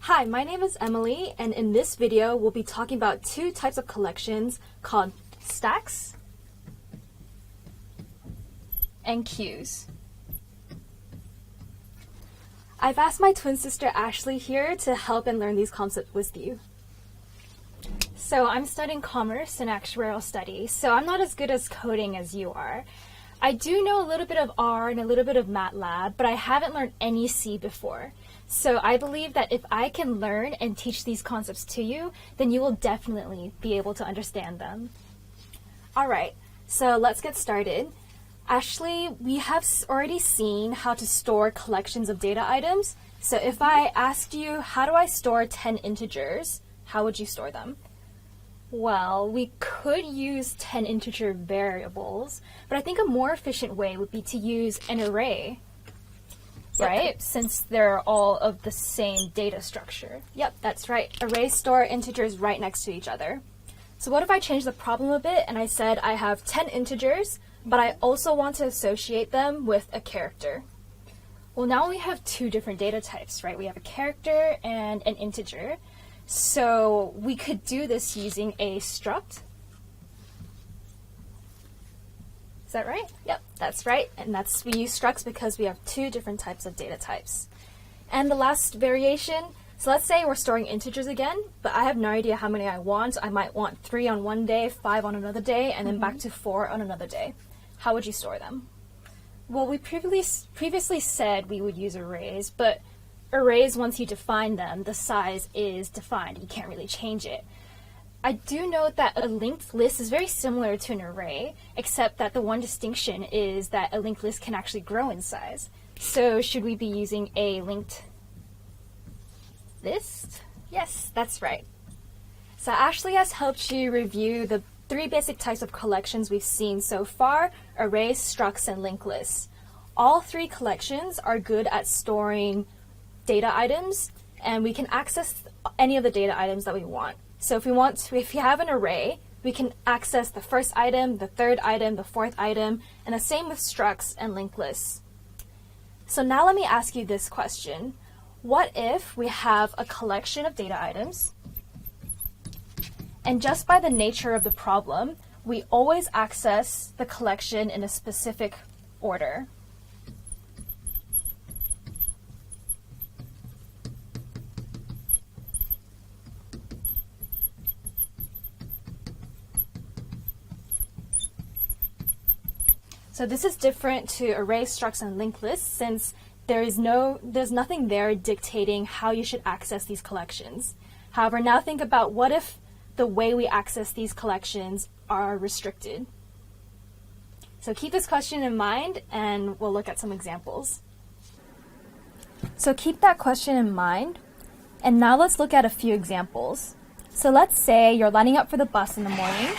Hi, my name is Emily, and in this video, we'll be talking about two types of collections called stacks and queues. I've asked my twin sister Ashley here to help and learn these concepts with you. So I'm studying commerce and actuarial studies, so I'm not as good as coding as you are. I do know a little bit of R and a little bit of MATLAB, but I haven't learned any C before. So I believe that if I can learn and teach these concepts to you, then you will definitely be able to understand them. All right, so let's get started. Ashley, we have already seen how to store collections of data items. So if I asked you, how do I store 10 integers, how would you store them? Well, we could use 10 integer variables, but I think a more efficient way would be to use an array, right? Since they're all of the same data structure. Yep, that's right. Arrays store integers right next to each other. So what if I change the problem a bit and I said I have 10 integers, but I also want to associate them with a character? Well, now we have two different data types, right? We have a character and an integer. So we could do this using a struct. Is that right? Yep, that's right. And we use structs because we have two different types of data types. And the last variation, so let's say we're storing integers again, but I have no idea how many I want. I might want 3 on one day, 5 on another day, and then back to 4 on another day. How would you store them? Well, we previously said we would use arrays, but arrays, once you define them, the size is defined. You can't really change it. I do note that a linked list is very similar to an array, except that the one distinction is that a linked list can actually grow in size. So should we be using a linked list? Yes, that's right. So Ashley has helped you review the 3 basic types of collections we've seen so far: arrays, structs, and linked lists. All 3 collections are good at storing data items, and we can access any of the data items that we want. So if you have an array, we can access the first item, the third item, the fourth item, and the same with structs and linked lists. So now let me ask you this question. What if we have a collection of data items, and just by the nature of the problem, we always access the collection in a specific order? So this is different to arrays, structs, and linked lists, since there's nothing there dictating how you should access these collections. However, now think about what if the way we access these collections are restricted. So keep this question in mind, and we'll look at some examples. So keep that question in mind, and now let's look at a few examples. So let's say you're lining up for the bus in the morning,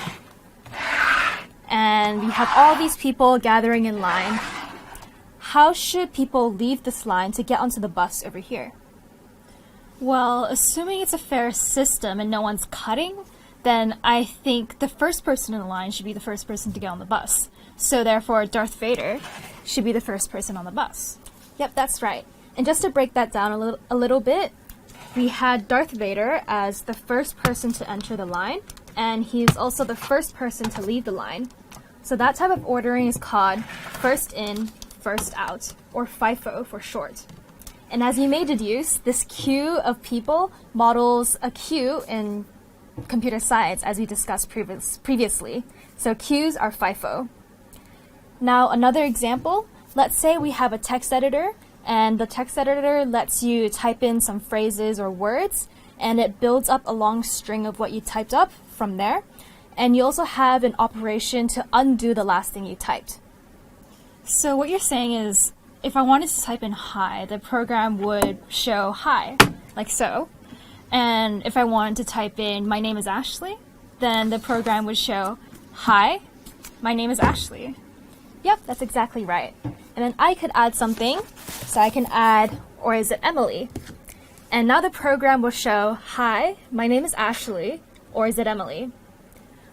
and you have all these people gathering in line. How should people leave this line to get onto the bus over here? Well, assuming it's a fair system and no one's cutting, then I think the first person in the line should be the first person to get on the bus. So therefore, Darth Vader should be the first person on the bus. Yep, that's right. And just to break that down a little bit, we had Darth Vader as the first person to enter the line, and he's also the first person to leave the line. So that type of ordering is called first in, first out, or FIFO for short. And as you may deduce, this queue of people models a queue in computer science, as we discussed previously. So queues are FIFO. Now another example, let's say we have a text editor, and the text editor lets you type in some phrases or words, and it builds up a long string of what you typed up from there. And you also have an operation to undo the last thing you typed. So what you're saying is, if I wanted to type in hi, the program would show hi, like so. And if I wanted to type in my name is Ashley, then the program would show hi, my name is Ashley. Yep, that's exactly right. And then I could add something, so I can add, or is it Emily? And now the program will show, hi, my name is Ashley, or is it Emily?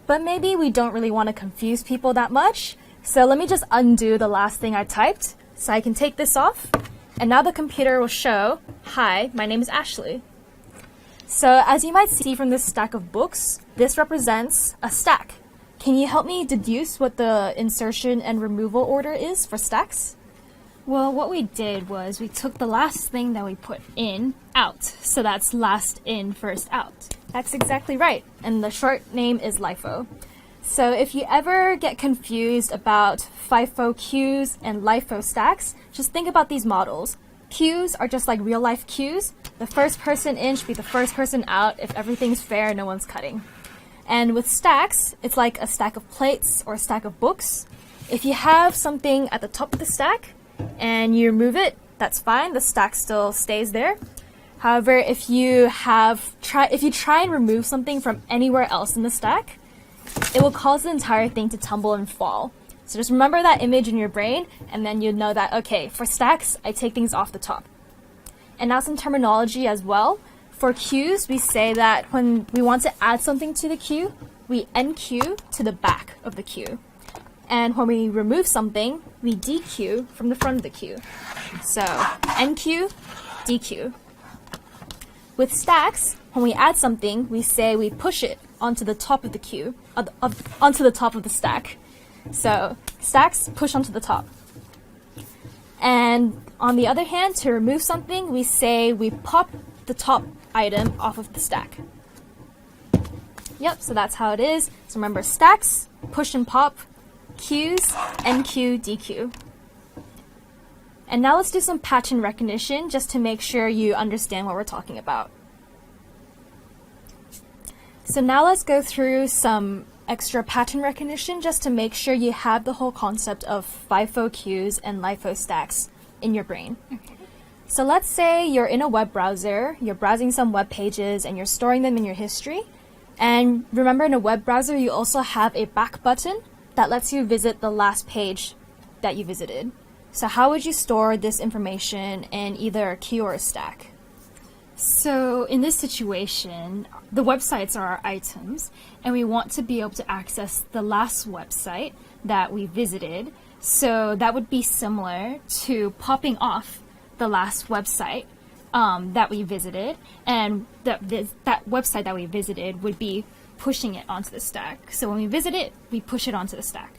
But maybe we don't really want to confuse people that much, so let me just undo the last thing I typed, so I can take this off, and now the computer will show, hi, my name is Ashley. So as you might see from this stack of books, this represents a stack. Can you help me deduce what the insertion and removal order is for stacks? Well, what we did was we took the last thing that we put in, out. So that's last in, first out. That's exactly right. And the short name is LIFO. So if you ever get confused about FIFO queues and LIFO stacks, just think about these models. Queues are just like real life queues. The first person in should be the first person out. If everything's fair, no one's cutting. And with stacks, it's like a stack of plates or a stack of books. If you have something at the top of the stack, and you remove it, that's fine. The stack still stays there. However, if you try and remove something from anywhere else in the stack, it will cause the entire thing to tumble and fall. So just remember that image in your brain, and then you know that, okay, for stacks, I take things off the top. And now some terminology as well. For queues, we say that when we want to add something to the queue, we enqueue to the back of the queue. And when we remove something, we dequeue from the front of the queue. So enqueue, dequeue. With stacks, when we add something, we say we push it onto the top of the queue, onto the top of the stack. So stacks push onto the top. And on the other hand, to remove something, we say we pop the top item off of the stack. Yep, so that's how it is. So remember, stacks, push and pop, queues, enqueue, dequeue. And now let's do some pattern recognition just to make sure you understand what we're talking about. So now let's go through some extra pattern recognition just to make sure you have the whole concept of FIFO queues and LIFO stacks in your brain. Okay. So let's say you're in a web browser, you're browsing some web pages, and you're storing them in your history. And remember, in a web browser, you also have a back button that lets you visit the last page that you visited. So how would you store this information in either a queue or a stack? So in this situation, the websites are our items, and we want to be able to access the last website that we visited. So that would be similar to popping off the last website that we visited, and that website that we visited would be pushing it onto the stack. So when we visit it, we push it onto the stack.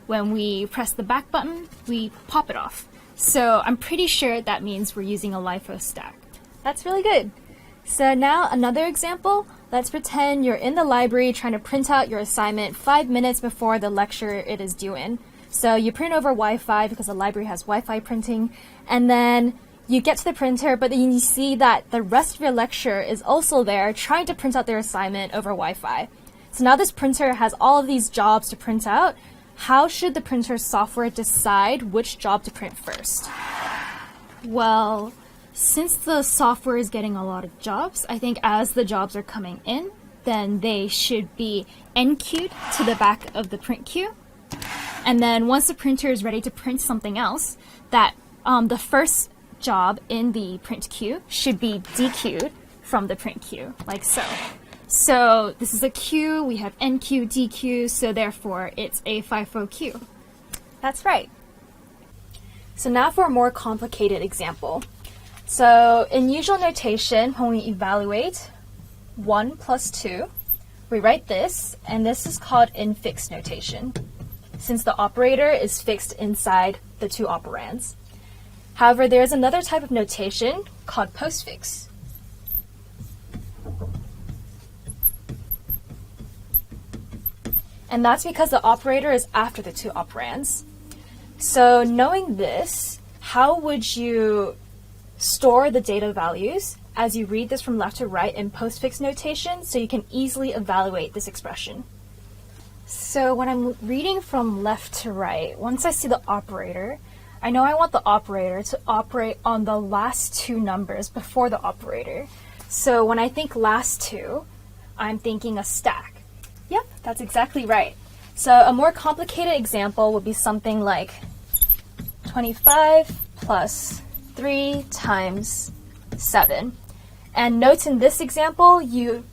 When we press the back button, we pop it off. So I'm pretty sure that means we're using a LIFO stack. That's really good. So now another example. Let's pretend you're in the library trying to print out your assignment 5 minutes before the lecture it is due in. So you print over Wi-Fi because the library has Wi-Fi printing, and then you get to the printer, but then you see that the rest of your lecturer is also there trying to print out their assignment over Wi-Fi. So now this printer has all of these jobs to print out. How should the printer software decide which job to print first? Well, since the software is getting a lot of jobs, I think as the jobs are coming in, then they should be enqueued to the back of the print queue. And then once the printer is ready to print something else, that the first job in the print queue should be dequeued from the print queue, like so. So this is a queue, we have enqueue, dequeue, so therefore it's a FIFO queue. That's right. So now for a more complicated example. So in usual notation, when we evaluate 1 plus 2, we write this, and this is called infix notation, since the operator is fixed inside the two operands. However, there is another type of notation called postfix. And that's because the operator is after the two operands. So knowing this, how would you store the data values as you read this from left to right in postfix notation so you can easily evaluate this expression? So when I'm reading from left to right, once I see the operator, I know I want the operator to operate on the last two numbers before the operator. So when I think last two, I'm thinking a stack. Yep, that's exactly right. So a more complicated example would be something like 25 plus 3 times 7. And note in this example, you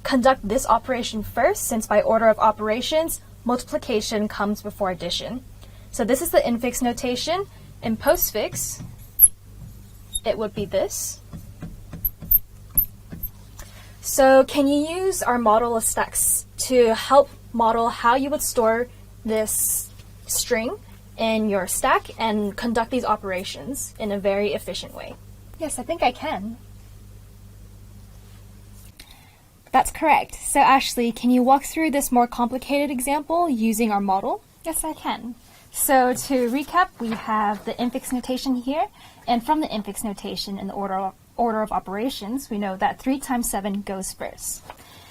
conduct this operation first, since by order of operations, multiplication comes before addition. So this is the infix notation. In postfix, it would be this. So can you use our model of stacks to help model how you would store this string in your stack and conduct these operations in a very efficient way? Yes, I think I can. That's correct. So Ashley, can you walk through this more complicated example using our model? Yes, I can. So to recap, we have the infix notation here, and from the infix notation in the order of operations, we know that 3 times 7 goes first.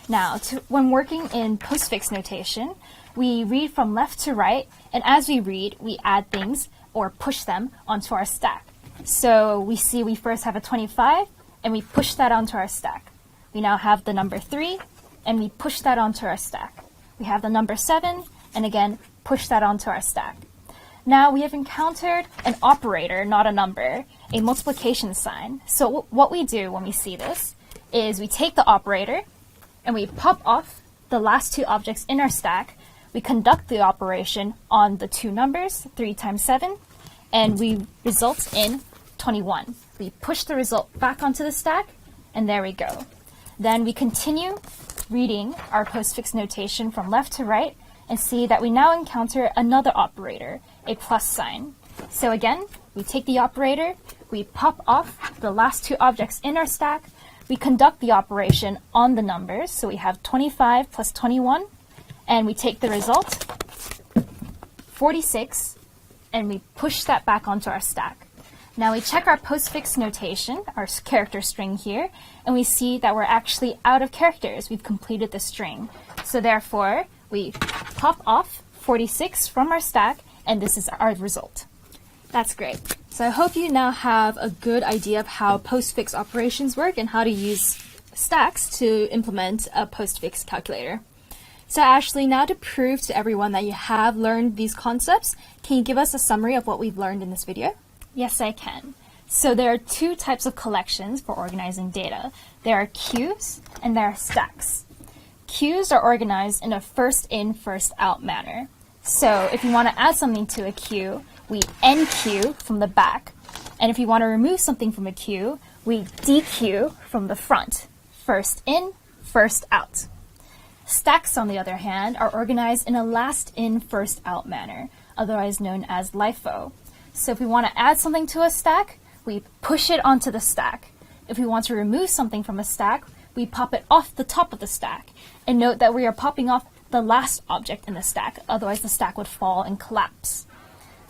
Now, when working in postfix notation, we read from left to right, and as we read, we add things or push them onto our stack. So we see we first have a 25, and we push that onto our stack. We now have the number 3, and we push that onto our stack. We have the number 7, and again, push that onto our stack. Now we have encountered an operator, not a number, a multiplication sign. So what we do when we see this is we take the operator and we pop off the last 2 objects in our stack. We conduct the operation on the 2 numbers, 3 times 7, and we result in 21. We push the result back onto the stack, and there we go. Then we continue reading our postfix notation from left to right and see that we now encounter another operator, a plus sign. So again, we take the operator, we pop off the last 2 objects in our stack, we conduct the operation on the numbers, so we have 25 plus 21, and we take the result, 46, and we push that back onto our stack. Now we check our postfix notation, our character string here, and we see that we're actually out of characters. We've completed the string. So therefore, we pop off 46 from our stack, and this is our result. That's great. So I hope you now have a good idea of how postfix operations work and how to use stacks to implement a postfix calculator. So Ashley, now to prove to everyone that you have learned these concepts, can you give us a summary of what we've learned in this video? Yes, I can. So there are 2 types of collections for organizing data. There are queues and there are stacks. Queues are organized in a first in, first out manner. So if you want to add something to a queue, we enqueue from the back. And if you want to remove something from a queue, we dequeue from the front. First in, first out. Stacks, on the other hand, are organized in a last in, first out manner, otherwise known as LIFO. So if we want to add something to a stack, we push it onto the stack. If we want to remove something from a stack, we pop it off the top of the stack. And note that we are popping off the last object in the stack, otherwise the stack would fall and collapse.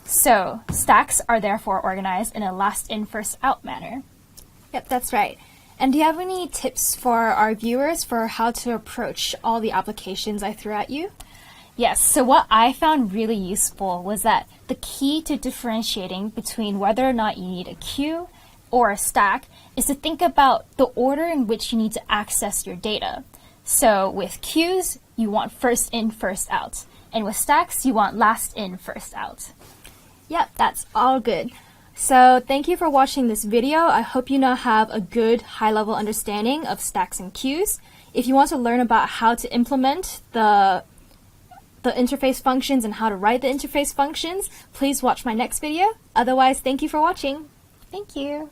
So stacks are therefore organized in a last in, first out manner. Yep, that's right. And do you have any tips for our viewers for how to approach all the applications I threw at you? Yes, so what I found really useful was that the key to differentiating between whether or not you need a queue or a stack is to think about the order in which you need to access your data. So with queues, you want first in, first out. And with stacks, you want last in, first out. Yep, that's all good. So thank you for watching this video. I hope you now have a good high-level understanding of stacks and queues. If you want to learn about how to implement the interface functions and how to write the interface functions, please watch my next video. Otherwise, thank you for watching. Thank you.